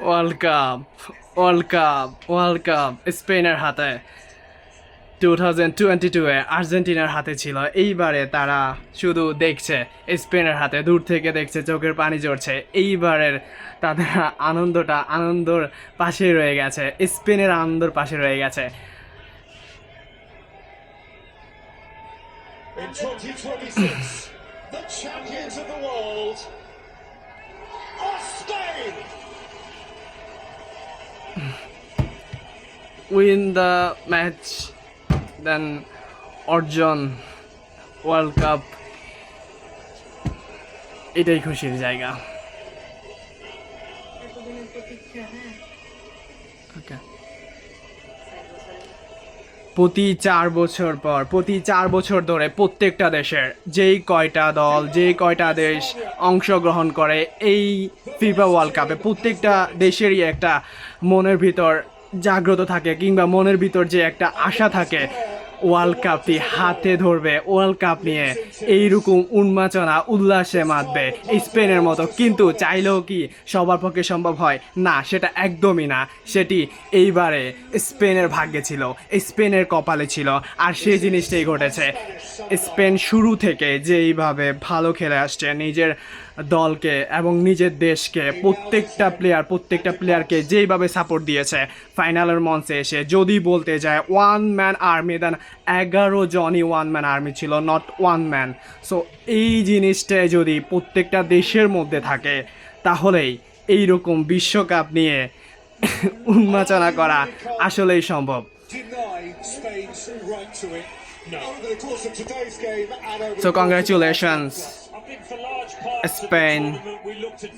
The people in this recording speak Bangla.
World cup world cup world cup স্পেনের হাতে 2022-এ আর্জেন্টিনার হাতে ছিল। এইবারে তারা শুধু দেখছে স্পেনের হাতে, দূর থেকে দেখছে, চোখের পানি ঝরছে। এইবারের তাদের আনন্দর পাশে রয়ে গেছে, স্পেনের আনন্দর পাশে রয়ে গেছে। In 2026, the champions of the world are Spain. Win the match, then অর্জন ওয়ার্ল্ড কাপ, এটাই খুশির জায়গা। এতদিনের প্রতীক্ষা, হ্যাঁ। ওকে, প্রতি 4 বছর পর, প্রতি 4 বছর ধরে প্রত্যেকটা দেশের যেই কয়টা দল, যেই কয়টা দেশ অংশগ্রহণ করে এই ফিফা ওয়ার্ল্ড কাপে, প্রত্যেকটা দেশেরই একটা মনের ভিতর জাগ্রত থাকে, কিংবা মনের ভিতর যে একটা আশা থাকে ওয়ার্ল্ড কাপটি হাতে ধরবে, ওয়ার্ল্ড কাপ নিয়ে এইরকম উন্মাদনা উল্লাসে মাতবে স্পেনের মতো। কিন্তু চাইলেও কি সবার পক্ষে সম্ভব হয়? না, সেটা একদমই না। সেটি এইবারে স্পেনের ভাগ্যে ছিল, স্পেনের কপালে ছিল, আর সেই জিনিসটাই ঘটেছে। স্পেন শুরু থেকে যেইভাবে ভালো খেলে আসছে নিজের দলকে এবং নিজের দেশকে, প্রত্যেকটা প্লেয়ারকে যেইভাবে সাপোর্ট দিয়েছে, ফাইনালের মঞ্চে এসে যদি বলতে যায় ওয়ান ম্যান আর্মি, দেন 11 জনই ওয়ান ম্যান আর্মি ছিল, নট ওয়ান ম্যান। সো এই জিনিসটাই যদি প্রত্যেকটা দেশের মধ্যে থাকে, তাহলেই এইরকম বিশ্বকাপ নিয়ে উন্মাদনা করা আসলেই সম্ভব। Deny Spain's right to it. No. Over the course of today's game and over So congratulations, I think for large parts Spain. of the tournament we looked at